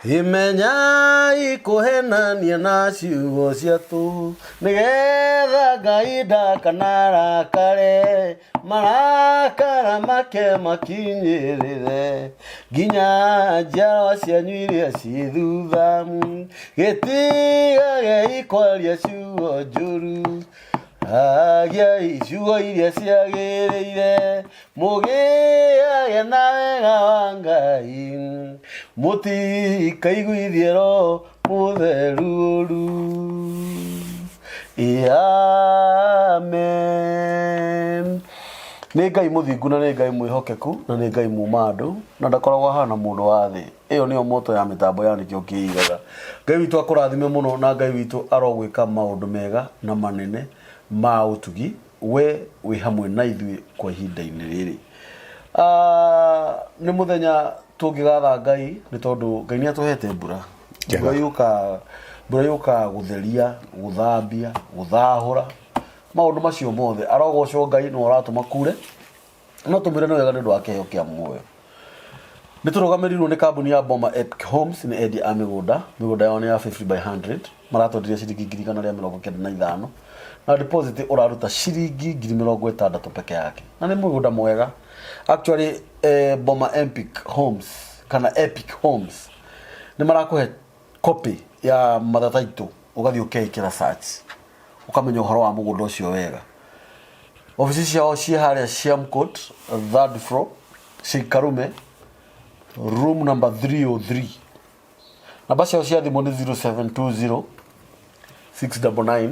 Imenya ikuhenania na ciugo ciatu nigetha Ngai ndakanarakare marakara make makinyirire nginya njiarwa cianyu iria ci thutha gitigage ikwaria ciugo njuru agiai ciugo iria ciagĩrĩire mũgĩage na wega wa Ngai mũtikaiguithie Roho Mũtheru ũru. Amen. Nĩ Ngai mũthingu na nĩ Ngai mwĩhokeku na nĩ Ngai muuma andũ na ndakoragwo ahana mũndũ wa thĩ. Ĩyo nĩyo moto ya mĩtambo ya nĩkĩo kĩigaga. Ngai witũ akũrathime mũno na Ngai witũ arogwĩka maũndũ mega na manene ma ũtugi we wĩ hamwe na ithuĩ kwa ihinda-inĩ rĩrĩ. Nĩ mũthenya tũngĩgatha Ngai nĩ tondũ Ngai nĩ atũhete mbura. Mbura yũka gũtheria, gũthambia, gũthahũra maũndũ macio mothe. Arogocwo Ngai no aratũma kure no tũmwĩre nĩ wega nĩ ũndũ wa kĩheo kĩa muoyo. Nĩ tũrũgamĩrĩirwo nĩ kambuni ya Boma Epic Homes nĩ endia a mĩgũnda yao nĩ ya 50 by 100 maratwenderia ciringi 195 na deposit ũraruta ciringi 60,000 peke yake na nĩ mũgũnda mwega. Actually Boma Epic Homes kana Epic Homes nĩ marakũhe copy ya mathataitũ ũgathiĩ ũkeĩkĩra search ũkamenya ũhoro wa mũgũnda ũcio wega. Ofisi ciao ciĩ harĩa Siamcourt 3rd floor Karume room number 303. Namba ciao cia thimũ nĩ 0720 699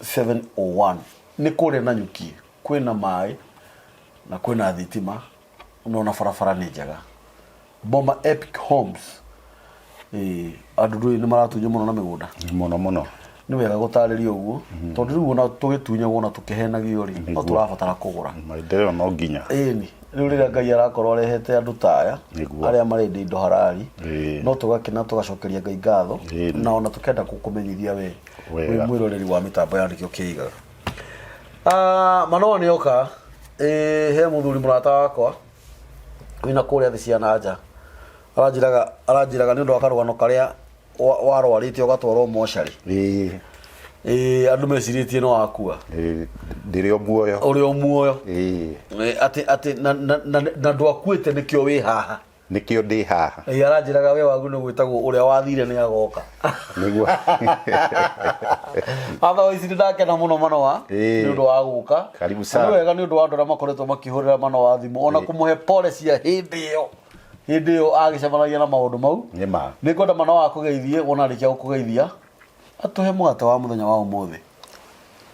701. Nĩ kũrĩa Nanyuki kwĩna maĩ na kwĩna thitima na barabara nĩ njega. Boma Epic Homes andũ nĩ maratunya mũno na mĩgũnda mũno nĩ wega gũtarĩria ũguo tondũ rĩu ona tũgĩtunyagwo na tũkĩhenagio rĩ no tũrabatara kũgũra maendeleo no nginya ĩni rĩu rĩrĩa Ngai arakorwo arehete andũ taya arĩa marendia indo harari no tũgakena tũgacokeria Ngai ngatho na ona tũkenda gũkũmenyithia we wĩ mwĩroreri wa mĩtambo ya nĩkĩo kĩigaga. Manoa nĩoka he mũthuri mũrata wakwa wĩna kũrĩa thĩ cia nanja aranjiraga nĩ ũndũ wa karũgano karĩa warwarĩte ũgatwarwo mocarĩ andũ mecirĩtie no wakua ndĩrĩ o muoyo ũrĩ o muoyo atĩ na ndwakuĩte nĩkĩo wĩ haha nĩkĩo ndĩ haha aranjiraga we wagu nĩ gwĩtagwo ũrĩa wathire nĩ agoka nĩguo otherwise ndakena mũno Manoa nĩ ũndũ wa gũka karibu sana. Nĩ wega nĩ ũndũ wa andũ arĩa makoretwo makĩhũrĩra Manoa thimũ ona kũmũhe pole cia hĩndĩ ĩyo agĩcemanagia na maũndũ mau. Nĩ kwenda Manoa akũgeithie wona arĩkia gũkũgeithia atũhe mũgate wa mũthenya wa ũmũthĩ.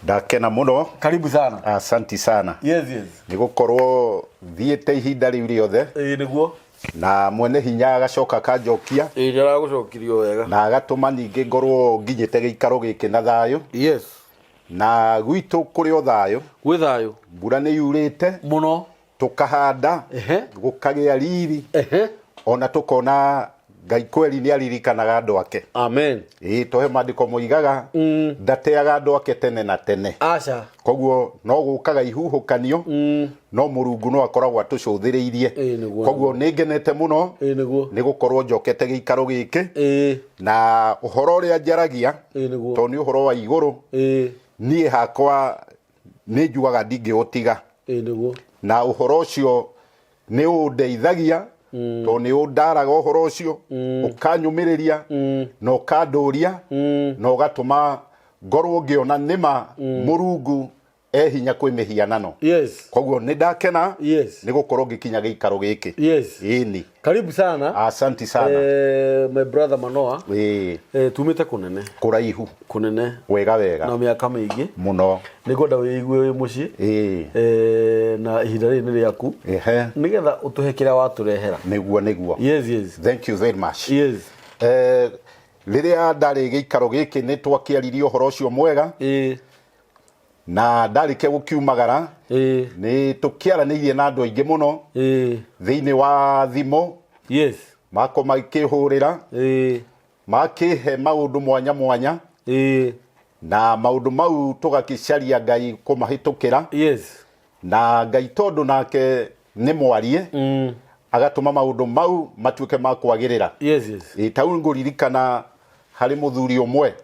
Ndakena mũno. Karibu sana. Asante sana. Yes. Nĩ gũkorwo thiĩte ihinda rĩu rĩothe nĩguo na mwene hinya agacoka kanjokia aragũcokirio wega na agatũma ningĩ ngorwo nginyĩte gĩikaro gĩkĩ na thayũ. Yes. Na gwitũ kũrĩ o thayũ gwĩ thayũ mbura nĩ yurĩte mũno tukahanda gũkagĩa riri ona tukona Ngai kweli nĩ aririkanaga andũ ake. Amen. Tohe maandĩko moigaga ndateaga andũ ake tene na tene. Aca. Koguo no gũkaga ihuhũkanio no Mũrungu no akoragwo atũcũthĩrĩirie. Koguo nĩ ngenete mũno nĩ gũkorwo njokete gĩikaro gĩkĩ na ũhoro ũrĩa njaragia tondũ nĩ ũhoro wa igũrũ niĩ hakwa nĩ njugaga ndingĩũtiga na ũhoro ũcio nĩ ũndeithagia tondũ nĩ ũndaraga ũhoro ũcio ũkanyũmĩrĩria na ũkandũria na ũgatũma ngorwo ngĩona nĩma Mũrungu hinya kwĩ mĩhianano. Koguo nĩ ndakena nĩ gũkorwo ngĩkinya gĩikaro gĩkĩ. Ĩni. Karibu sana. Asante sana. My brother Manoa. Tumĩte kũnene. Kũraihu. Kũnene. Wega wega. Na mĩaka mĩingĩ. Mũno. Nĩ ngwenda wĩigue wĩ mũciĩ. Na ihinda rĩrĩ nĩ rĩaku. Nĩgetha ũtũhe kĩrĩa watũrehera. Nĩguo. Yes. Thank you very much. Yes. Rĩrĩa ndarĩ gĩikaro gĩkĩ nĩ twakĩaririe ũhoro ũcio mwega. Na ndarĩkia gũkiumagara nĩ tũkĩaranĩirie na andũ aingĩ mũno thĩinĩ wa thimũ mako makĩhũrĩra makĩhe maũndũ mwanya mwanya na maũndũ mau tũgakĩcaria Ngai kũmahĩtũkĩra na Ngai tondũ nake nĩ mwarie agatuma maundu mau matuike ma kwagirira. Yes, yes. Tau nguririkana hari muthuri umwe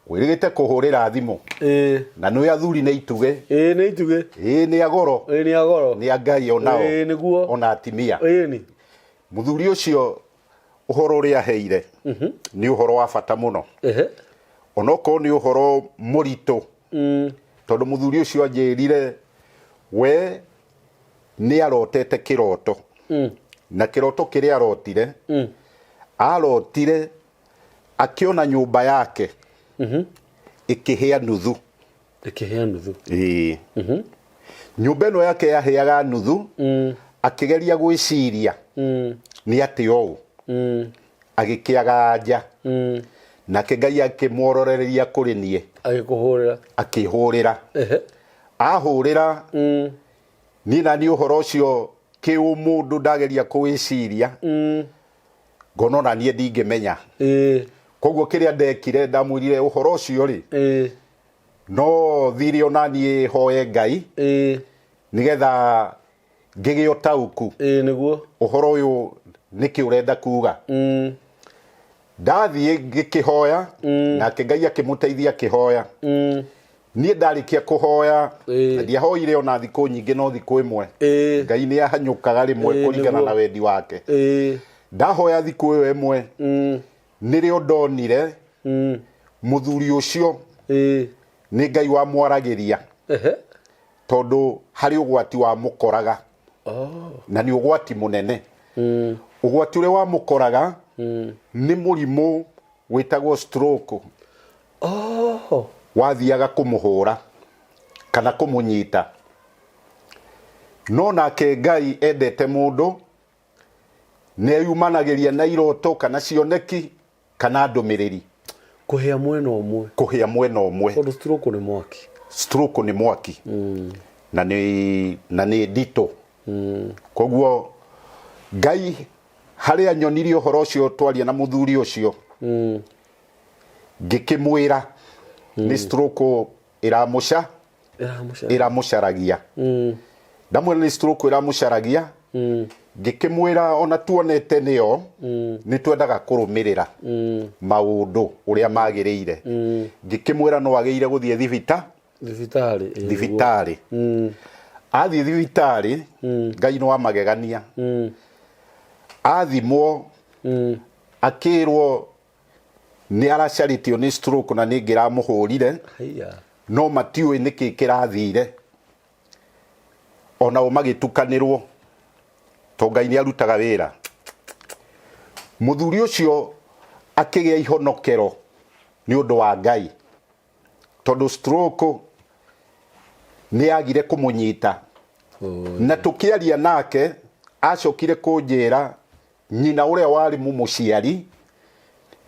wirigite kuhurira thimu na no athuri ne ituge ne ituge ne agoro ne agoro ne agai onao niguo ona atimia ni muthuri ucio uhoro ria heire ni uhoro wa bata muno onoko ni uhoro murito tondu muthuri ucio anjirire we ni arotete kiroto na kiroto kiria arotire arotire akiona nyumba yake ikihia nuthu nyumba ino yake yaheaga nuthu akigeria gwiciria ni ati ou agikiaga anja na Ngai akimwororeria kuri nie akihurira ahurira ni na ni uhoro ucio ki umundu ndageria kuwiciria ngonona nie ndingimenya koguo kiria ndekire ndamwirire uhoro ucio ri no thiri onanie hoye Ngai nigetha ngigio tauku niguo uhoro uyu niki urenda kuga ndathie ngikihoya na Ngai akimuteithia kihoya nie ndarikia kuhoya ndiahoire ona thiku nyingi no thiku imwe Ngai ni ahanyukaga rimwe kuringana na wendi wake ndahoya thiku imwe nirio ndonire muthuri ucio ni Ngai wa mwaragiria tondu hari ugwati wa mukoraga na ni ugwati munene ugwati ule wa mukoraga ni murimu witagwo stroke wathiaga kumuhura kana kumunyita no nake Ngai endete mundu ne yumanagiria na iroto kana cioneki kana ndumiriri kuhia mwena umwe tondu stroke ni mwaki na ni dito koguo Ngai haria nyonirio horo cio twaria na muthuri ucio ngikimwira ni stroke iramucaragia ndamwira ni stroke iramucaragia ngikimwira ona tuonete nio ni twendaga kurumirira maundu uria magiriire ngikimwira no ageire guthie thibitari athie thibitari Ngai no amagegania athimwo akirwo ni aracaritio ni stroke na ni ngira muhurire no matiwe niki kirathire ona umagitukanirwo to Ngai ni arutaga wira muthuri ucio akigia ihonokero ni undu wa Ngai tondu stroke ni agire kumunyita na tukiaria nake acokire kunjira nyina uria wari mumuciari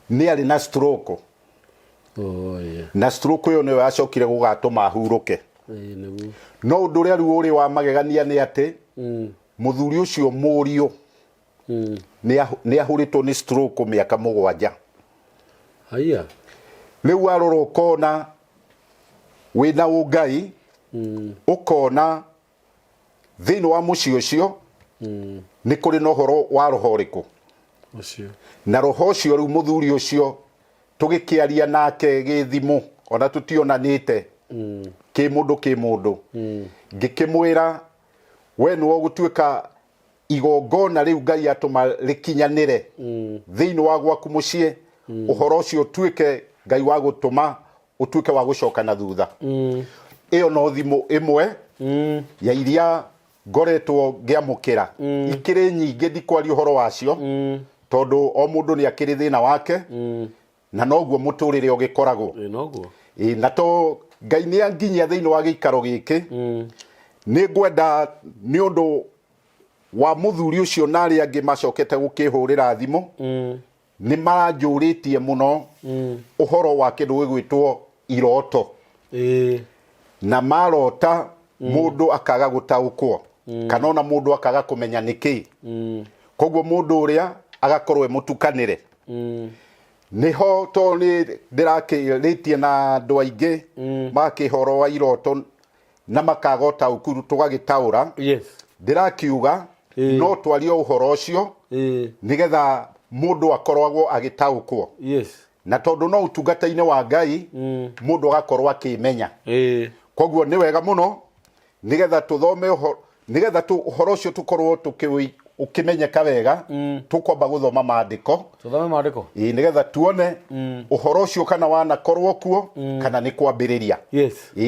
ni ari na stroke na stroke yo ni acokire gugatuma ahuruke no undu uria uri wa magegania ni ati muthuri ucio murio ni ahuritwo ni stroke miaka 7 riu aroro kona wina Ngai ukona thini wa mucio ucio ni kuri no horo wa roho riku na roho ucio riu muthuri ucio tugikiaria nake githimu ona tutionanite ki mundu ngikimwira we no gutuika igongona riu Ngai atuma rikinyanire thini wa gwaku mucie uhoro ucio tuike Ngai wa gutuma utuike wa gucoka na thutha iyo no thimu imwe ya iria ngoretwo ngiamukira ikiri nyingi ndikwari uhoro wacio tondu o mundu ni akiri thina wake na noguo muturire ugikoragwo na to Ngai ni anginya thini wa gikaro giki ni ngwenda ni undu wa muthuri ucio nari angi macokete gukihurira thimu ni maranjuritie muno uhoro wa kindu gwitwo iroto na marota mundu akaga gutaukwo kana ona mundu akaga kumenya niki koguo mundu uria agakorwe mutukanire niho to ni ndirakiritie na andu aingi makihoro wa iroto na makagota ukuru tugagitaura ndirakiuga no twario uhoro ucio nigetha mundu akoragwo agitaukwo na tondu no utungata-ini wa Ngai mundu agakorwo akimenya koguo ni wega muno nigetha tuthome nigetha uhoro ucio tukorwo ukimenyeka wega tukwamba guthoma maandiko nigetha tuone uhoro ucio kana wanakorwo kuo kana ni kwambiriria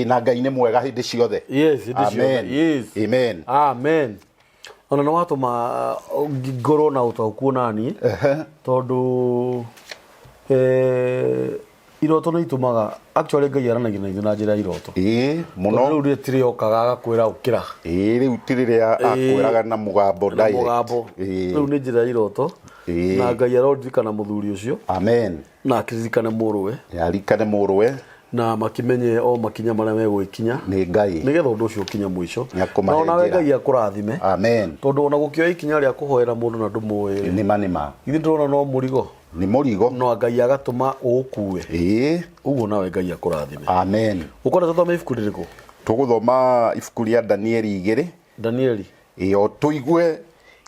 na Ngai ni mwega hindi ciothe amen ona no watuma ngoro na utauku nani tondu iroto no itumaga actually Ngai aranagia na ithu na njira iroto muno riu ritire okaga agakwira ukira riu tiriria akwiraga na mugambo direct riu ni njira iroto na Ngai arodirikana muthuri ucio amen na akiririkane muruwe yarikane muruwe na makimenye o makinya maria megwikinya ni Ngai nigetha undu ucio ukinya mwisho na ona Ngai akurathime amen tondu ona gukioya ikinya ria kuhoera mundu na ndumuwe nima ithi ndona no murigo ni murigo no Ngai agatuma ukue uguo nawe Ngai akurathime amen ukora tuthoma ibuku ririku tuguthoma ibuku ria Danieli 2 Danieli iyo tuigue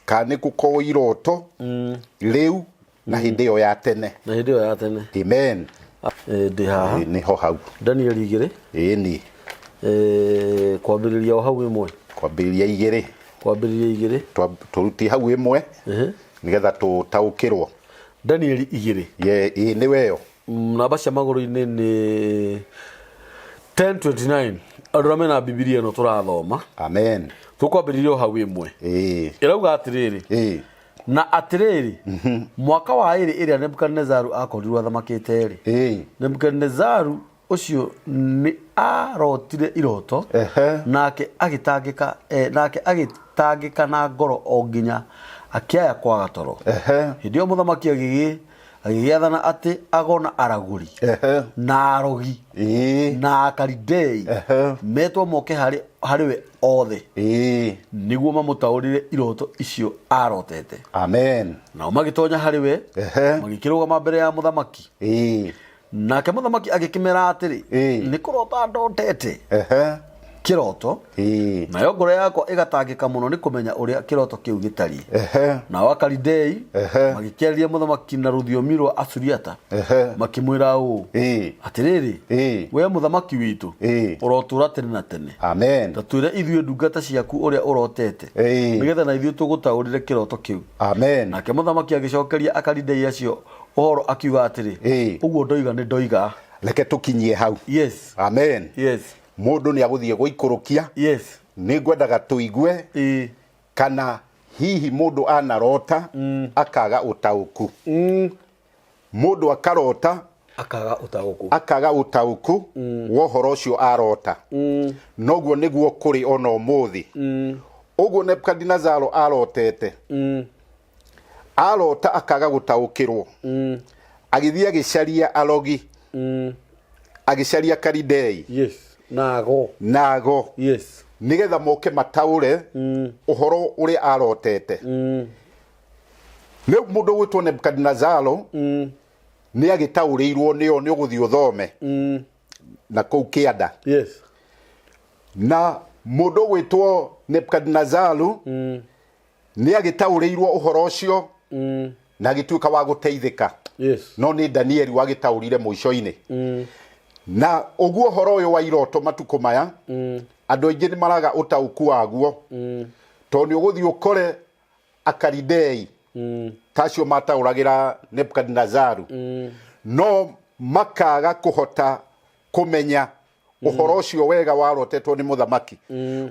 kana kuko iroto riu na hindi yo ya tene amen ndi haha ni ho hau Danieli 2 ni kwambiriria hau imwe kwambiriria 2 turuti hau imwe nigetha tutaukirwo Danieli 2 ni weyo namba cia maguru-ini ni 10:29 andu mena Biblia no turathoma amen tukwambiriria hau imwe irauga atiriri na atiriri mwaka wa iri iria Nebukadnezaru akorirwo athamakite Nebukadnezaru ucio ni arotire iroto nake agitangika na ngoro o nginya akiaya kwaga toro hindi o muthamaki agigiathana ati agona araguri na arogi na Akalidei metwo moke hariwe othe niguo mamutaurire iroto icio arotete amen na magitonya hariwe magikirugama mbere ya muthamaki nake muthamaki agikimera atiri ni kurota ndotete kiroto nayo ngoro yakwa igatangika muno ni kumenya uria kiroto kiu gitari na Akalidei magikiaria muthamaki na ruthiomi rwa Asuriata makimwira u atiriri we muthamaki witu urotura tene na tene amen tatwire ithuĩ ndungata ciaku uria urotete nigetha na ithuĩ tugutaurire kiroto kiu amen nake muthamaki agicokeria Akalidei acio uhoro akiuga atiri uguo ndoiga ni ndoiga reke tukinyie hau amen mundu ni aguthie guikurukia ni ngwendaga tuigue kana hihi mundu anarota akaga utauku mundu akarota akaga utauku wohoro ucio arota noguo niguo kuri ona umuthi uguo Nebukadnezaru arotete arota akaga gutaukirwo agithia gicaria arogi agicaria Akalidei nago nigetha moke mataure uhoro uria arotete riu mundu gwitwo Nebukadnezaru ni agitaurirwo nio ni uguthio uthome na kou kianda na mundu gwitwo Nebukadnezaru ni agitaurirwo uhoro ucio na gituika wa guteithika no ni Danieli wagitaurire muico-ini na oguo horo uyu wa iroto matuko maya andu aingi ni maraga utauku waguo to ni uguthi ukore Akalidei tacio matauragira Nebukadnezaru no makaga kuhota kumenya uhoro ucio wega warotetwo ni muthamaki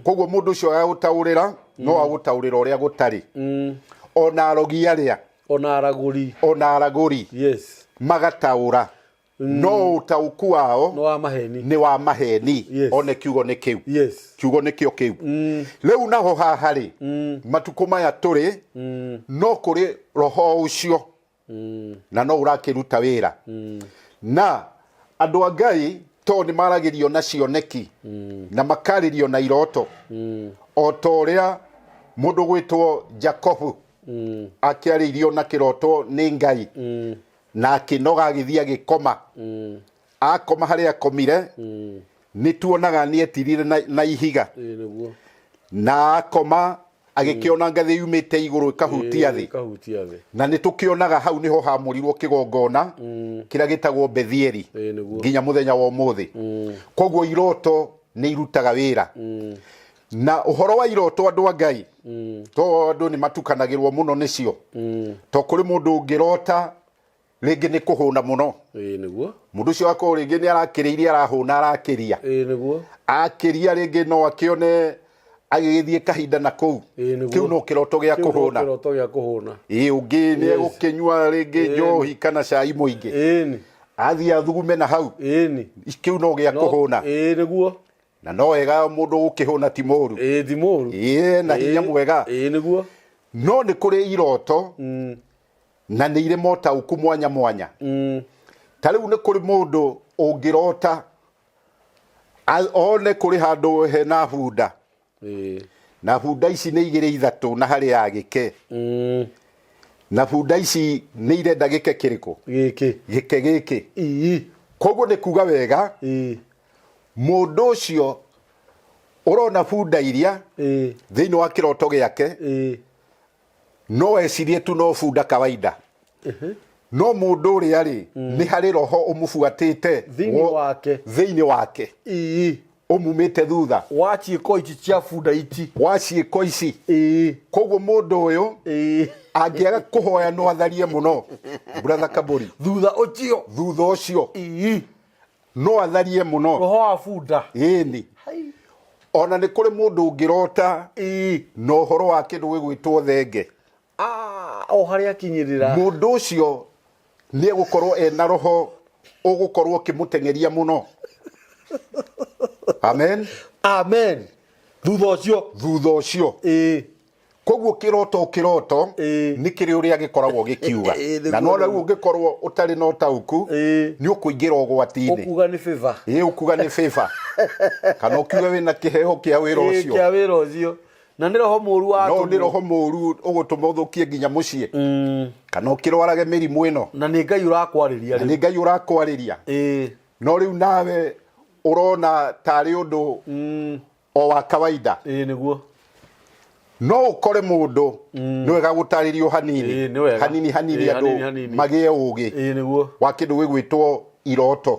koguo mundu ucio agutaurira no agutaurira uria gutari ona arogi aria ona araguri magataura no utauku wao ni wa maheni one kiugo ni kiu kiugo ni kio kiu riu naho hahari matuko maya turi no kuri roho ucio na no urakiruta wira na andu a Ngai to ni maragirio na cioneki na makaririo na iroto o toria mundu gwitwo Jacobu akiaririo na kiroto ni Ngai na akinoga agithia gikoma akoma haria akomire ni tuonaga ni etirire na ihiga na akoma agikiona ngathi yumite iguru ikahutia thi na nitukionaga hau niho hamurirwo kigongona kira gitagwo Bethieri nginya muthenya wa umuthi koguo iroto ni irutaga wira na uhoro wa iroto andu Ngai to andu ni matukanagirwo muno nicio to kuri mundu ngirota ringi ni kuhuna muno niguo mundu cio akoro ringi ni arakiriria arahuna arakiria niguo akiria ringi no akione agithie kahinda na kou kiu no kiroto gia kuhuna ungi ni gukinyua ringi njohi kana cai muingi athia thugume na hau kiu no gia kuhuna niguo na no wega mundu gukihuna ti moru ti moru na hinya mwega niguo no ni kuri iroto na ni ire mota ukumwanya mwanya tariu ni kuri mundu ungirota one kuri handu he na bunda na bunda ici ni igire ithatu na hari agike na bunda ici ni irenda gike kiriko gike koguo ni kuga wega mundu ucio urona bunda iria thiini wa kiroto giake no ecirie tu no bunda kawaida no mundu uria ri ni hari roho umufuatite thiini wake umumite thutha waciiko ici cia bunda iti waciiko ici koguo mundu uyu angiaga kuhoya no atharie muno brother Kaburi thutha ucio no atharie muno roho wa bunda ni ona ni kuri mundu ungirota no horo wa kindu gigwitwo thenge o haria kinyirira mundu ucio ni gukorwo ena roho ugukorwo kimutengeria muno amen thutha ucio koguo kiroto ni kiri uria gikoragwo gikiuga na no riu ungikorwo utari no tauku ni ukuingira ugwatini ukuga ni favor ukuga ni favor kana ukiuga wina kiheho kia wira ucio na ni roho muru wa no ni roho muru ugutuma uthukie nginya mucie kana ukirwarage mirimu ino na ni Ngai urakwariria no riu nawe urona tari undu o wa kawaida niguo no ukore mundu ni wega gutaririo hanini andu magie ugi niguo wa kindu gigwitwo iroto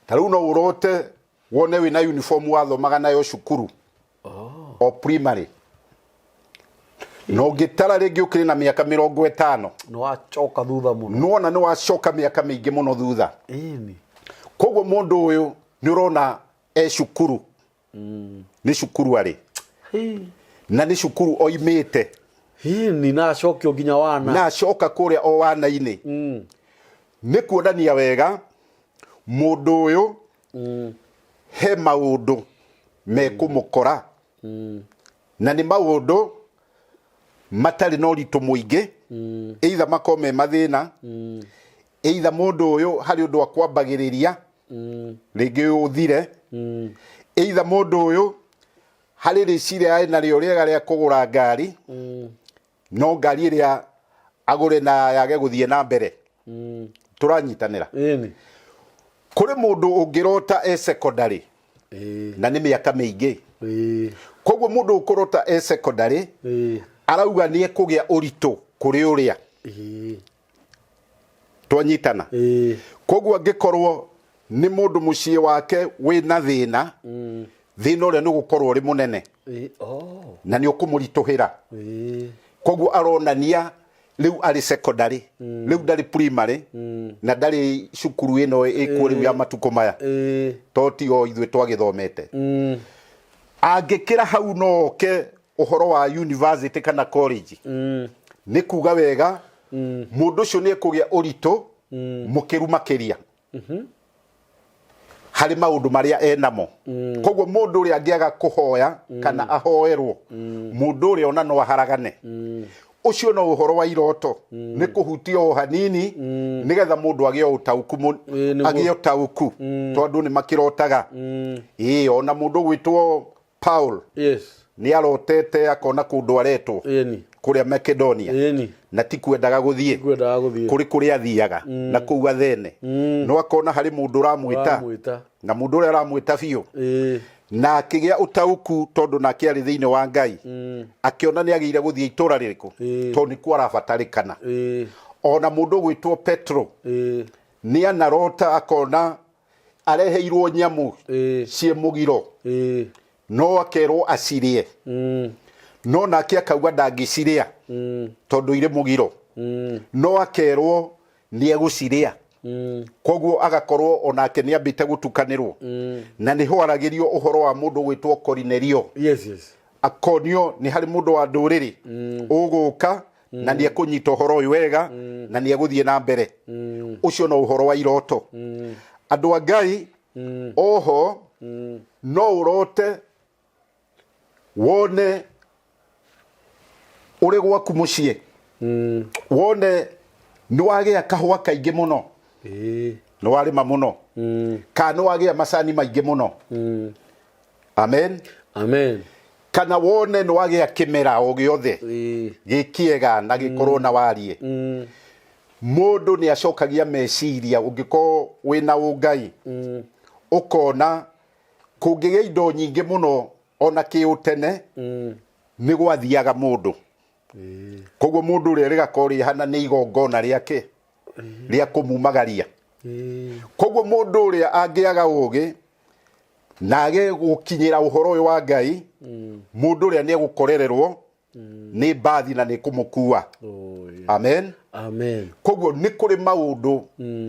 tariu no urote wone wina uniform wathomaga nayo cukuru o primary no gitara ringi ukiri na miaka 50 no wacoka thutha muno no ni wacoka miaka mingi muno thutha koguo mundu uyu ni urona cukuru ni cukuru ari na ni cukuru oimite ni na acokio nginya wana na acoka kuria o wana-ini ni kuonania wega mundu uyu he maundu mekumukora na ni maundu matari no ritu muingi either makome mathina either mundu uyu hari undu akwambagiriria ringi uthire either mundu uyu hari riciria ai na rio riega ria kugura ngari no ngari iria agure na yage guthie na mbere turanyitanira kuri mundu ungirota secondary na ni miaka mingi koguo mundu ukurota secondary arauga ni ekugia urito kuri uria twanyitana koguo angikorwo ni mundu mucie wake wina thina thina uria ni gukorwo uri munene na ni ukumurituhira koguo aronania riu ari secondary riu ndari primary na ndari cukuru ino ikuri ya matuko maya toti o ithwe twagithomete angikira hau no ke uhoro wa university kana college ni kuga wega mundu ucio ni ekugia urito mukiru makiria hari maundu maria enamo koguo mundu uria angiaga kuhoya kana ahoerwo mundu uria ona no aharagane ucio no uhoro wa iroto ni kuhutio o hanini nigetha mundu agio utauku tondu ni makirotaga ona mundu gwitwo Paul ni arotete akona kundu aretwo kuria Macedonia na ti kwendaga guthie kuri athiaga na kuu Athene no akona hari mundu ramwita na mundu uria ramwita biu na akĩgĩa ũtaũku tondũ nake arĩ thĩinĩ wa Ngai akĩona nĩ agĩire gũthiĩ itũũra rĩrĩkũ tondũ nĩkuo arabatarĩkana ona mũndũ gwĩtwo Petro nĩ anarota akona areheirwo nyamũ ciĩ mũgiro no akerwo acirie no nake akauga ndangĩciria tondũ irĩ mũgiro no akerwo nĩ egũciria koguo agakorwo onake nĩ ambĩte gũtukanĩrwo na nĩho aragĩrio ũhoro wa mũndũ gwĩtwo Kornelio akonio nĩ harĩ mũndũ wa ndũrĩrĩ ũgũka na nĩ ekũnyita ũhoro ũyũ wega na nĩ egũthiĩ na mbere ũcio no ũhoro wa iroto andũ a Ngai oho no ũrote wone ũrĩ gwaku mũciĩ wone nĩ wagĩa kahũa kaingĩ mũno nĩ warĩma mũno kana nĩ wagĩa macani maingĩ mũno amen kana wone nĩ wagĩa kĩmera o gĩothe gĩkĩega na gĩkorwo na warie mũndũ nĩ acokagia meciria ũngĩkorwo wĩna ũngai ũkona kũngĩgĩa indo nyingĩ mũno ona kĩũtene nĩ gwathiaga mũndũ koguo mũndũ ũrĩa rĩgakorwo rĩhana nĩ igongona rĩake rĩa kũmumagaria koguo mũndũ ũrĩa angĩaga ũgĩ na age gũkinyĩra ũhoro ũyũ wa Ngai mũndũ ũrĩa nĩ egũkorererwo nĩ mbathi na nĩ kũmũkua amen koguo nĩ kũrĩ maũndũ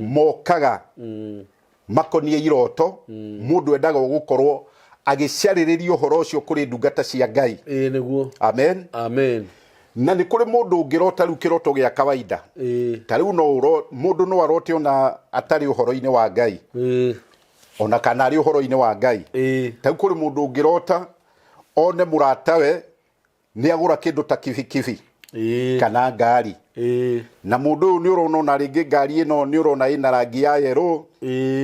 mokaga makonie iroto mũndũ endaga gũkorwo agĩciarĩrĩria ũhoro ũcio kũrĩ ndungata cia Ngai amen na nĩ kũrĩ mũndũ ũngĩrota rĩu kĩroto gĩa kawaida ta rĩu mũndũ no arote ona atarĩ ũhoro-inĩ wa Ngai ona kana arĩ ũhoro-inĩ wa Ngai ta rĩu kũrĩ mũndũ ũngĩrota one mũratawe nĩ agũra kĩndũ ta kibikibi kana ngari na mũndũ ũyũ nĩ ũrona ona rĩngĩ ngari ĩno nĩ ũrona ĩna rangi ya yellow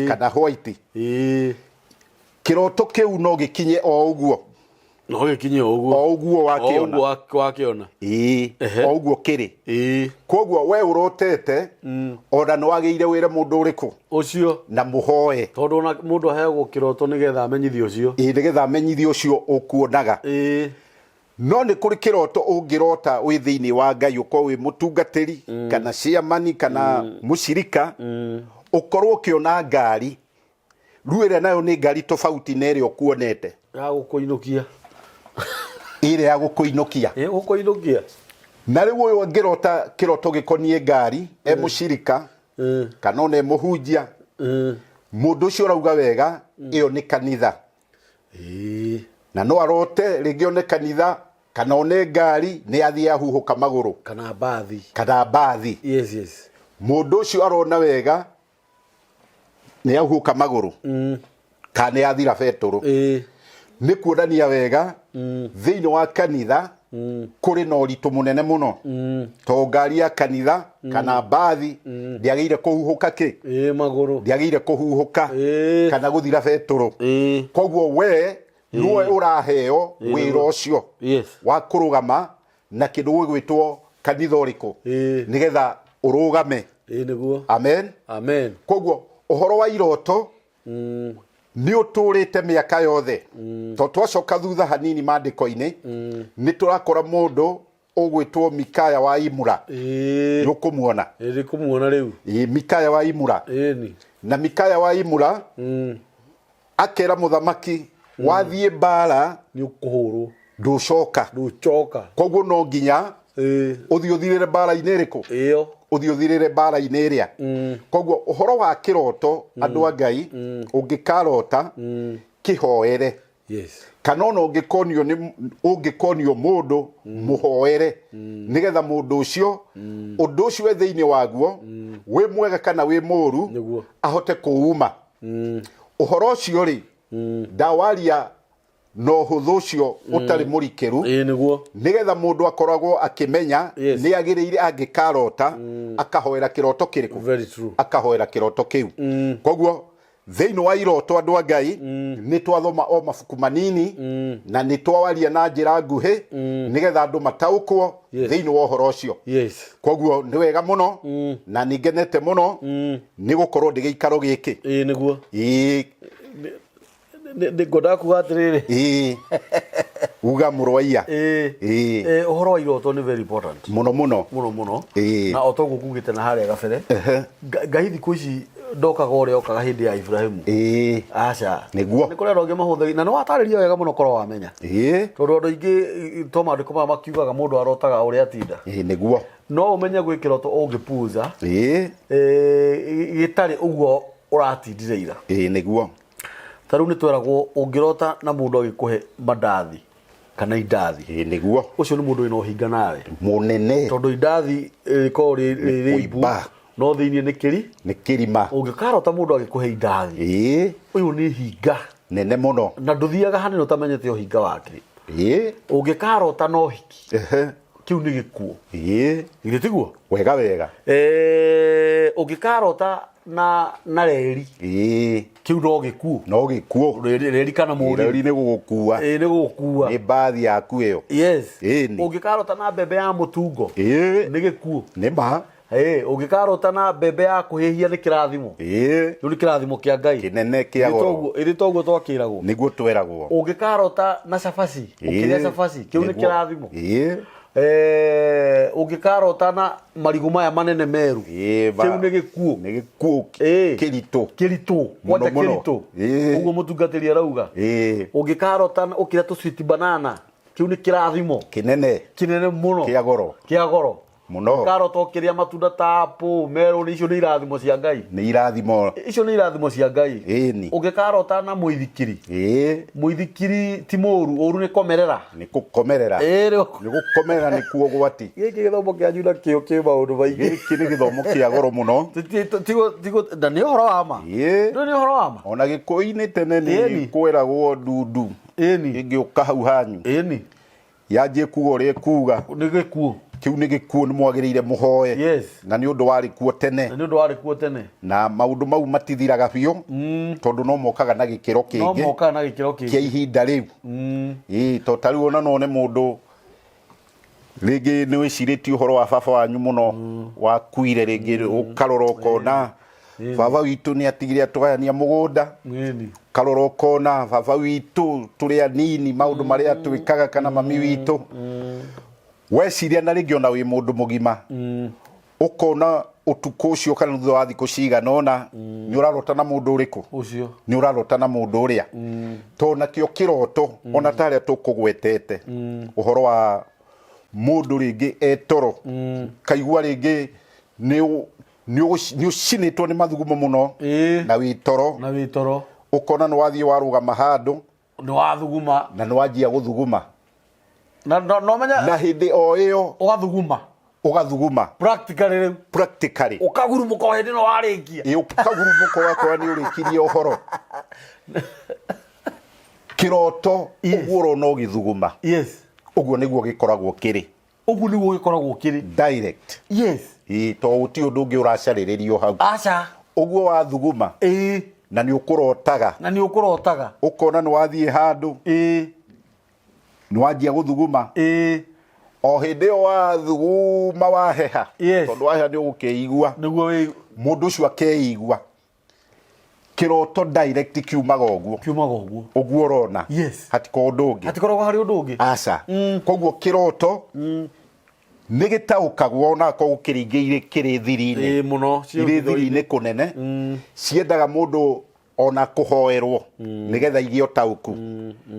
kana white kĩroto kĩu no gĩkinye o ũguo o ũguo wakĩona o ũguo kĩrĩ koguo we ũrotete ona nĩ wagĩire wĩre mũndũ ũrĩkũ ũcio na mũhoe tondũ ona mũndũ aheagwo kĩroto nĩgetha amenyithio ũcio nĩgetha amenyithio ũcio ũkuonaga no nĩ kũrĩ kĩroto ũngĩrota wĩ thĩinĩ wa Ngai ũkorwo wĩ mũtungatĩri kana ciamani kana mũcirika ũkorwo ũkĩona ngari rĩu ĩrĩa nayo nĩ ngari tofauti na ĩrĩa ũkuonete ya gũkũinũkia ĩrĩa ya gũkũinũkia na rĩu ũyũ angĩrota kĩroto gĩkonie ngari mũcirika kana ona mũhunjia mũndũ ũcio ũrauga wega ĩyo nĩ kanitha na no arote rĩngĩ one kanitha kana one ngari nĩ athiĩ ahuhũka magũrũ kana mbathi mũndũ ũcio arona wega nĩ ahuhũka magũrũ kana nĩ athira betũrũ nĩ kuonania wega thĩinĩ wa kanitha kũrĩ na ũritũ mũnene mũno to ngari ya kanitha kana mbathi ndĩagĩire kũhuhũka magũrũ ndĩagĩire kũhuhũka kana gũthira betũrũ koguo we nĩwe ũraheo wĩra ũcio wa kũrũgama na kĩndũ gwĩtwo kanitha ũrĩkũ nĩgetha ũrũgame amen koguo ũhoro wa iroto nĩ ũtũrĩte mĩaka yothe to twacoka thutha hanini mandĩko-inĩ nĩ tũrakora mũndũ ũgwĩtwo Mikaya wa Imura nĩ ũkũmuona rĩu Mikaya wa Imura na Mikaya wa Imura akera mũthamaki wathiĩ mbara nĩ ũkũhũrwo ndũcoka koguo no nginya ũthiĩ ũthirĩre mbara-inĩ ĩrĩkũ ũthiĩ ũthirĩre mbara-inĩ ĩrĩa koguo ũhoro wa kĩroto andũ a Ngai ũngĩkarota kĩhoere kana ona ũngĩkonio mũndũ mũhoere nĩgetha mũndũ ũcio ũndũ ũcio wĩ thĩinĩ waguo wĩ mwega kana wĩ mũũru ahote kũuma ũhoro ũcio rĩ ndawaria no ũhũthũ ũcio ũtarĩ mũrikĩru nĩgetha mũndũ akoragwo akĩmenya nĩ agĩrĩire angĩkarota akahoera kĩroto kĩrĩkũ akahoera kĩroto kĩu koguo thĩinĩ wa iroto andũ a Ngai nĩ twathoma o mabuku manini na nĩ twawaria na njĩra nguhĩ nĩgetha andũ mataũkwo thĩinĩ wa ũhoro ũcio koguo nĩ wega mũno na nĩ ngenete mũno nĩ gũkorwo ndĩ gĩikaro gĩkĩ ngoda kuatiriri uga murwaia uhoro wa iroto ni very important muno na otogo kugite na haria gabere ngai thiku ici ndokaga uria okaga hindi ya Ibrahimu aca niguo ni kurera ungi mahuthagia na ni wataririo wega muno korwo wamenya tondu andu aingi to maandiko ma makiugaga mundu arotaga uria atinda niguo no umenye gwikiroto ungipuza gitari uguo uratindire ira niguo taru ni tweragwo ungirota na mundu agikuhe mandathi kana indathi niguo ucio ni mundu wina uhinga nawe munene tondu indathi ko ri no thiini ni kirima ungikarota mundu agikuhe indathi uyu ni hinga nene muno na nduthiaga hanene utamenyete uhinga wake ungikarota no hiki kiu ni gikuo ile tiguo wega ungikarota na reri kiu no gikuo reri kana muri reri ni gugukua ni gugukua ni bathi yaku iyo ungikarota na bebe ya mutungo ni gikuo ni ba ungikarota na bebe ya kuhihia ni kirathimo ni kirathimo kia Ngai kinene kia goro iri toguo twakiragwo niguo tweragwo ungikarota na cabaci ukiria cabaci kiu ni kirathimo ungikarota na marigu maya manene meru kiu ni gikuo kirito kwata kirito uguo mutungatiri arauga ungikarota ukira tu sweet banana kiu ni kirathimo kinene muno kia goro muno karota ukiria matunda ta apple meru icio ni irathimo cia Ngai icio ni irathimo cia Ngai ungikarota na muithikiri ti muru ni komerera ni gukomerera ni kuo gwati giki githomo kia njuna kio ki maundu maingi kini githomo kia goro muno tigo na ni horo wa ma ni horo wa ma ona gikuini tene ni kwiragwo ndundu ingiuka hau hanyu yanjie kuga uria kuga ni gikuo kiu ni gikuo ni mwagirire muhoye na ni undu wari kuo tene na maundu mau matithiraga biu tondu no mokaga na gikiro kingi kia ihinda riu to tariu ona no ne mundu rigi ni wiciriti uhoro wa baba wanyu muno wakuire rigi ukarora ukona baba witu ni atigire atugayania mugunda karora ukona baba witu turi anini maundu maria twikaga kana mami witu weciria na rigi ona wi mundu mugima ukona utuko ucio kana thutha wa thiku cigana ona ni urarota na mundu uriku ucio ni urarota na mundu uria to na kio kiroto ona taria tukugwetete uhoro wa mundu ringi etoro kaigua ringi ni ucinitwo ni mathugumo muno na witoro ukona ni wathie warugama handu ni wathuguma na ni wanjia guthuguma no menya na hindi o iyo ugathuguma practically ukagurumuka o hindi no warikia ukagurumuka wakwa ni urikirie uhoro kiroto uguo no githuguma uguo niguo gikoragwo kiri direct to uti undu ungi uracaririo hau uguo wathuguma na ni ukurotaga ukona ni wathie handu ni wanjia guthuguma o hindi o wathuguma waheha tondu waheha ni ugukeigua mundu ucio akeigua kiroto direct kiumaga uguo urona hatiko undu ungi aca koguo kiroto ni gitaukagwo na ko gukiringiire kiri thiri-ini muno thiri-ini kunene ciendaga mundu ona kuhoerwo nigetha igio tauku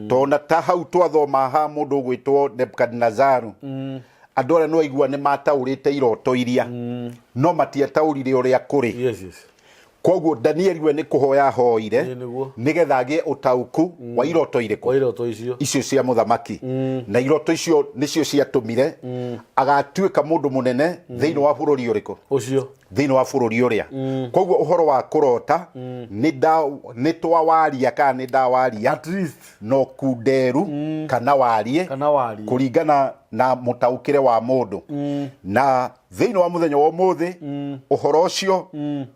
tona ta hau twathoma ha mundu gwitwo Nebukadnezaru andu aria no igua ni mataurite iroto iria no matiataurire uria kuri koguo Daniel we ni kuhoya hoire nigetha agie utauku wa iroto iriku icio cia muthamaki na iroto icio nicio ciatumire agatuika mundu munene thiini wa bururi uriku thiini wa bururi uria koguo uhoro wa kurota ni twawaria kana ni ndawaria at least no kunderu kana warie kuringana na mutaukire wa mundu na thiini wa muthenya wa umuthi uhoro ucio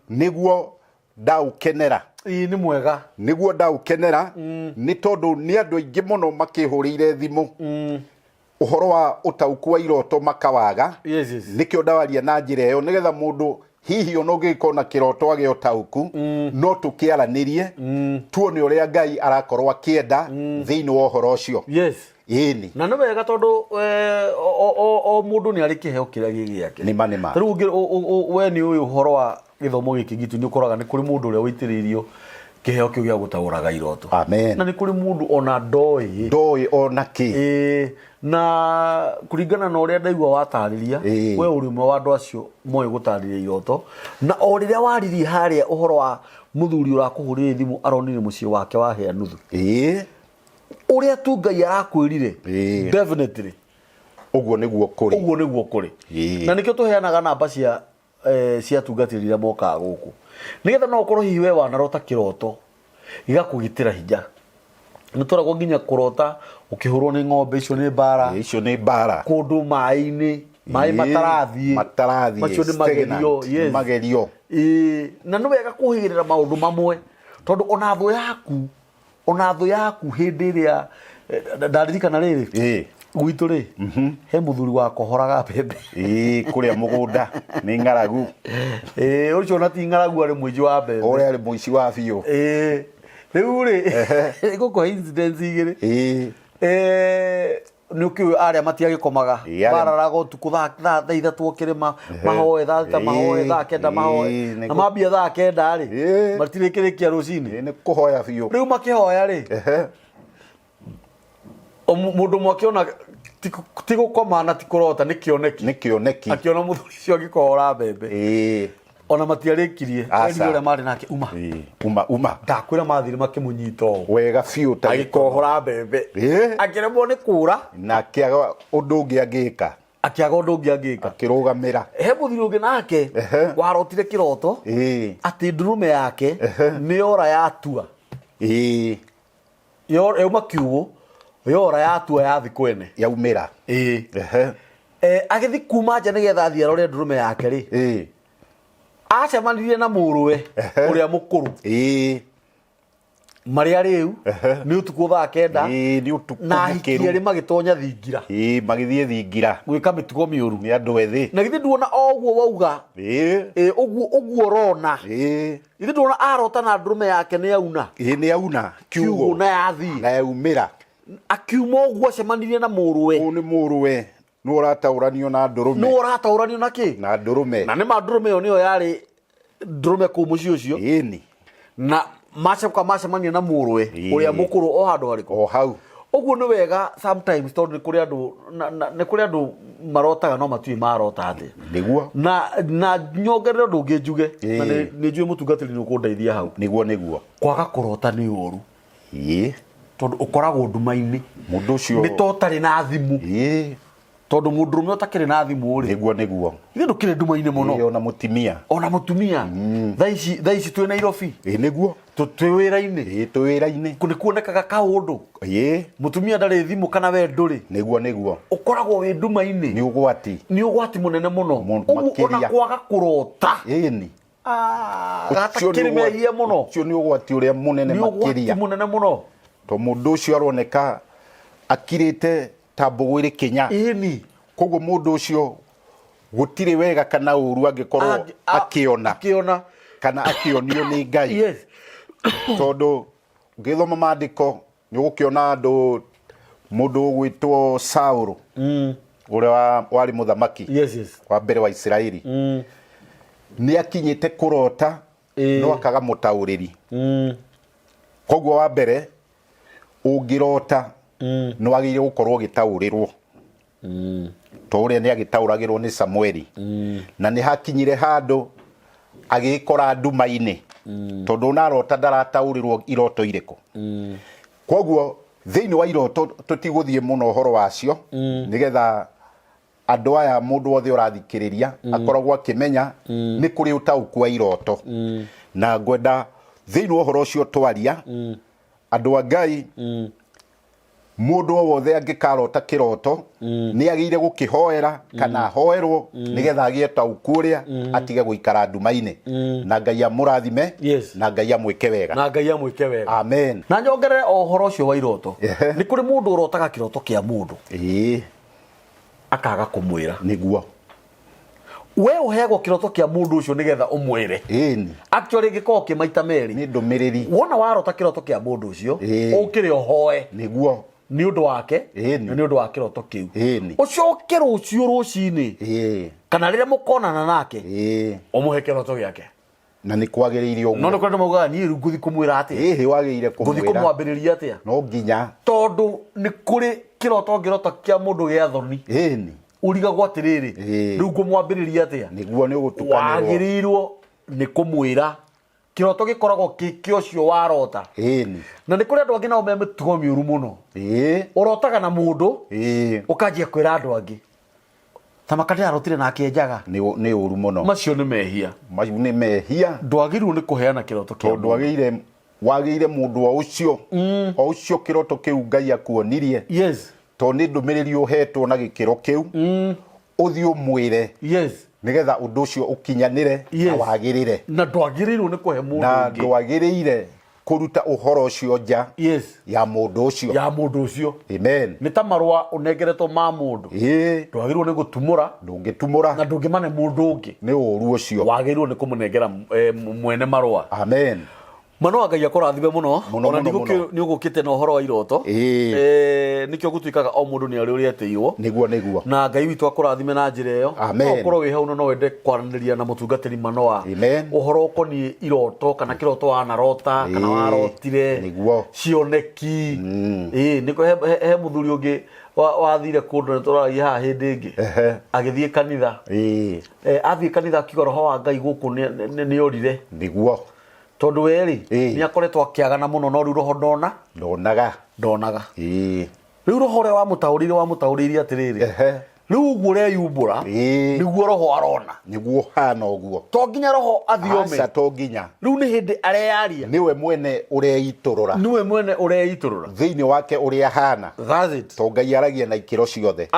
niguo ndaukenera ni mwega niguo ndaukenera ni tondu ni andu aingi muno makihurire thimu uhoro wa utauku wa iroto makawaga nikio ndawaria na njira iyo nigetha mundu hihi ono gikona kiroto agio tauku no tukiaranirie tuone uria Ngai arakorwo akienda thiini wa uhoro ucio. Yes. Ini na no wega tondu o mundu ni ari kiheo kiria gigiake ni manema riu we ni uyu uhoro wa githomo giki gitu ni ukoraga ni kuri mundu uria uitiririo kiheo kiu gia gutauraga iroto. Amen. Na ni kuri mundu ona ndoi ona ki na kuringana na uria ndaigua watariria we uri mwe wa andu acio moyo gutariria iroto na o riria waririe haria uhoro wa muthuri urakuhurire thimu aronire mucie wake wa hea nuthu uria tu Ngai arakwirire definitely uguo niguo kuri na nikio tuheanaga namba cia tungatirira moka guku nigetha no ukorwo hihi we wanarota kiroto igakugitira hinya nitoragwo nginya kurota ukihurwo ni ng'ombe icio ni mbara kundu mai matarathie macio ni magerio na no wega kuhigirira maundu mamwe tondu ona thu yaku hindi iria ndaririkana riri gwitu ri he muthuri wa kohoraga mbembe kuria mugunda ni ngaragu ucio na ti ngaragu ari mwiji wa mbembe uria ari muici wa biu riu ri guko incidents igiri nukiu aria matiagikomaga bararaga utuku thaa ithatu kirima mahoe thaa kenda mahoe na mambia thaa kenda ri matirikirikia rucini ni kuhoya biu riu makihoya ri mundu mwakiona ti gukoma na ti kurota ni kioneki akiona muthuri cio agikohora mbembe ona matiarikirie ni uria mari nake uma ndakwira mathire makimunyito wega biu ta agikohora mbembe akiremwo ni kura na kiaga undu ungi agika akirugamira he muthuri ungi nake warotire kiroto ati ndurume yake ni ora yatua yauma kiugo yora yatua yathi kwene yaumira agithi kuma nja nigetha athie arore ndurume yake ri acemanirie na muruwe uria mukuru maria riu ni utuku thaa kenda ni utuku na hikia ri magitonya thingira magithie thingira gwika mitugo miuru ni andu ethi na githi nduona oguo wauga oguo rona githi nduona arota na ndurume yake ni auna kiugo na yathi na yaumira akiuma oguo acemanirie na muruwe ni muruwe no ratauranio na ndurume na ndurume na ni ma ndurume yo niyo yari ndurume ku muci ucio na macemania na muruwe uria mukuru o handu hariko o hau oguo ni wega sometimes tondu ni kuri andu marotaga no matui marota ati niguo na nyongerera ndungi njuge na ni njue mutungatiri ni ukundeithia hau niguo kwaga kurota ni uru tondu ukoragwo nduma-ini mundu ucio ni totari na thimu tondu mundurume utakiri na thimu ri niguo ni ndukire nduma-ini muno ona mutumia thaa ici twi Nairobi niguo twi wira-ini kuni kuonekaga kaundu mutumia ndari thimu kana we nduri niguo ukoragwo wi nduma-ini ni ugwati munene muno ona kwaga kurota gatakirime muno ucio ni ugwati uria munene makiria to mundu ucio aroneka akirite ta mbugu iri kinya koguo mundu ucio gutire wega kana uru angikorwo akiona kana akionio ni Ngai tondu ngithoma maandiko ni ugukiona andu mundu gwitwo Saulu uria wari muthamaki wa mbere wa Israeli ni akinyite kurota no akaga mutauriri koguo wa mbere ungirota no agire gukorwo gitaurirwo to uria ni agitauragirwo ni Samueli na ni hakinyire handu agikora nduma-ini tondu narota ndarataurirwo iroto iriko koguo thiini wa iroto tutiguthie muno horo wacio nigetha andu aya mundu wothe urathikiriria akoragwo akimenya ni kuri utauku wa iroto na ngwenda thiini wa horo ucio twaria andu a Ngai mundu wothe angikarota kiroto ni agire gukihoera kana hoerwo nigetha agie tauku uria atige guikara nduma-ini na Ngai amurathime na Ngai amwike wega amen na nyongerere ohoro ucio wa iroto ni kuri mundu urotaga kiroto kia mundu akaga kumwira niguo we uheagwo kiroto kia mundu ucio nigetha umwire ĩni actually giko kimaita meri nĩ ndũmĩrĩri wona warota kiroto kia mundu ucio ukire ohoe nĩguo ni undu wake Ĩni. na ni undu wa kiroto kiu Ĩni. ucoke rucio rucini kana rĩrĩa mũkonana nake umuhe kiroto giake na nĩ kwagĩrĩire ũguo no nĩkwenda maugaga niĩ rĩu ngũthi kũmwĩra atĩa wagĩrĩire ngũthi kũmwĩra kũmwambĩrĩria atĩa no nginya tondu nĩ kũrĩ kiroto ngĩrota kia mũndũ gĩa thoni ĩni urigagwo atĩrĩrĩ rĩu ngũmwambĩrĩria atĩa nĩguo nĩ ũgũtukanĩrwo wagĩrĩirwo nĩ kũmwĩra kiroto gĩkoragwo kĩo cio warota ĩni na nĩ kũrĩ andũ angĩ nao me mĩtugo mĩũru mũno ũrotaga na mũndũ ũkanjia kwĩra andũ angĩ ta makatĩ arotire nake njaga nĩ ũru mũno macio nĩ mehia macio nĩ mehia ndwagĩrĩirwo nĩ kũheana kiroto kĩa tondũ wagĩrĩire mũndũ o ũcio kiroto kĩu Ngai akuonirie yes tondũ nĩ ndũmĩrĩri ũhetwo na gĩkĩro kĩu ũthiĩ ũmwĩre yes nigetha ũndũ ũcio ũkinyanĩre na wagĩrĩre na ndwagĩrĩirwo nĩ kũhe mũndũ na ndwagĩrĩire kũruta ũhoro ũcio nja yes ya mũndũ ũcio amen nĩ ta marũa ũnengeretwo ma mũndũ ndwagĩrĩirwo nĩ gũtumũra ndũngĩtumũra na ndũngĩmane mũndũ ũngĩ nĩ ũru ũcio wagĩrĩirwo nĩ kũmũnengera mwene marũa amen Mano Ngai akũrathime mũno ona nĩ ũgũkĩte na ũhoro wa iroto nĩkĩo gũtuĩkaga o mũndũ nĩ arĩ ũrĩa atĩirwo nĩguo na Ngai witũ akũrathime na njĩra ĩyo ũkorwo wĩ hau no wende kwaranĩria na mũtungatĩri Manoa ũhoro ũkoniĩ iroto kana kĩroto wanarota kana warotire cioneki nĩko he mũthuri ũngĩ wathire kũndũ nĩtũraragia haha hĩndĩ ĩngĩ agĩthiĩ kanitha athiĩ kanitha akiuga roho wa Ngai gũkũ nĩ orire nĩguo tondu weri ni akoretwo akiagana muno no riu roho ndonaga riu roho ore wa mutaurire atiriri riu uguo reyumbura niguo roho arona niguo hana uguo to nginya roho athiome aca to nginya riu ni hindi areyaria niwe mwene ureiturura thiini wake uria hana that's it to Ngai aragia na ikiro ciothe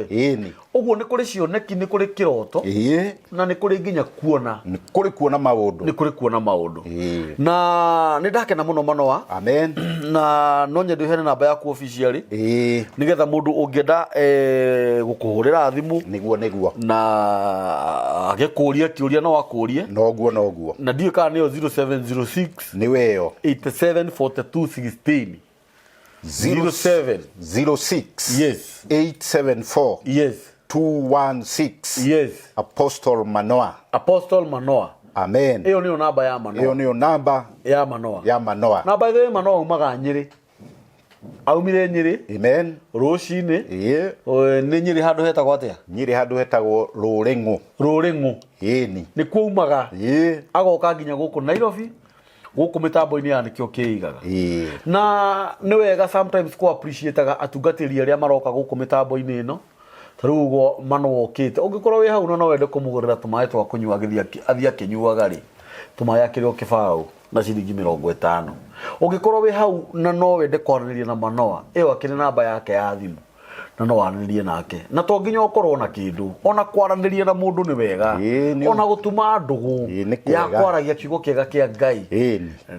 ini uguo ni kuri cioneki ni kuri kiroto na ni kuri nginya kuona ni kuri kuona maundu na ni ndakena muno Manoa amen na no nyendu hene namba yaku officially nigetha mundu ungienda gukuhurira thimu niguo na agikuria kiuria no akurie noguo na ndiye kana niyo 0706 niwe yo 874216 0706 yes 874 yes 216 yes Apostle Manoa amen iyo niyo namba ya Manoa na by the way Manoa umaga Nyeri aumire Nyeri amen rucini ni Nyeri handu hetagwo atia Nyeri handu hetagwo Rũrĩng'ũ ni kuumaga agoka nginya guku Nairobi guku mitambo-ini ya nikio kiigaga na ni wega sometimes ko appreciateaga atungatĩri aria maroka guku mitambo-ini ino taru ugo Manoa okite ungikorwo wi hau no wende kumugurira tumaĩ twa kunyua athia akinyuaga ri tumaĩ akĩrĩ kĩbaũ na ciringi 50 ungikorwo wi hau na no wende kwaranĩria na Manoa ĩyo akĩrĩ namba yake ya thimu na no waranĩrie nake na to nginya ukorwo na kindu ona kwaranĩria na mundu ni wega ona gutuma ndugu ya kwaragia kiugo kiega kia Ngai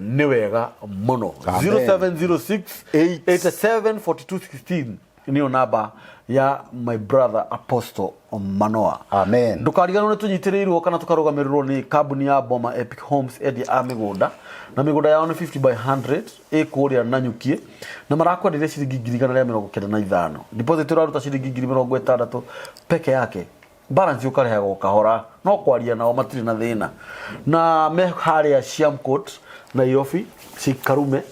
ni wega muno 0706 874216 niyo namba ya my brother Apostle Manoa amen ndukariganwo ni tunyitiriirwo kana tukarugamirwo ni kambuni ya Boma Epic Homes edia a migunda na migunda yao ni 50 by 100 ikuria Nanyukie na marakwendire ciringi 195 deposit iraruta ciringi 60 peke yake balance ukarehaga kahora no kwaria nao matiri na thina na me haria Shamcourt Nairobi Karume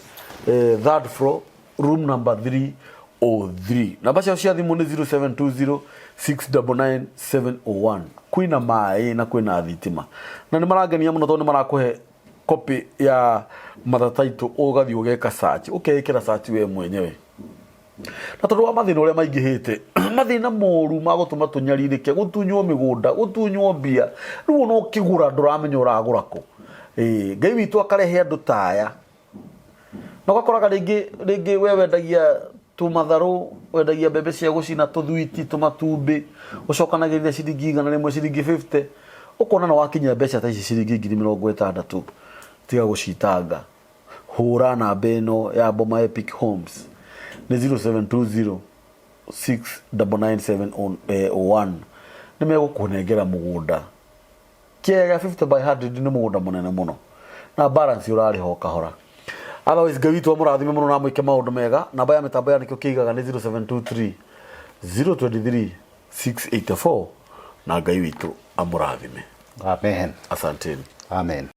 third floor room number 303 namba cia thimu ni 0720 699 kwina mai na kwina thitima na ni marangenia muno tondu marakuhe copy ya mother title ugathi ugeka search ukeikira search we mwenyewe na tondu wa mathina uria maingihite mathina moru magutuma tunyaririke gutunywo migunda gutunywo mbia riu no kigura nduramenya uragura ku Ngai witu akarehe andu taya no gakoraga ringi we wendagia tumatharu wendagia mbembe cia gucina tuthwiti tumatumbi ucokanagirira ciringi 100 ciringi 50 ukona no wakinya mbeca ta ici ciringi 60 tiga gucitanga hura namba ino ya Boma Epic Homes ni 0720 69971 nimegũkũnengera mũgũnda kĩega 50 by 100 nĩ mũgũnda mũnene mũno na balance ũrarĩ ho kahora. Otherwise Ngai witũ amũrathime mũno na mwĩke maũndũ mega. Namba ya mĩtambo ya nĩkĩo kĩigaga nĩ 0723 023 684 na Ngai witũ amũrathime. Amen. Asanteni. Amen.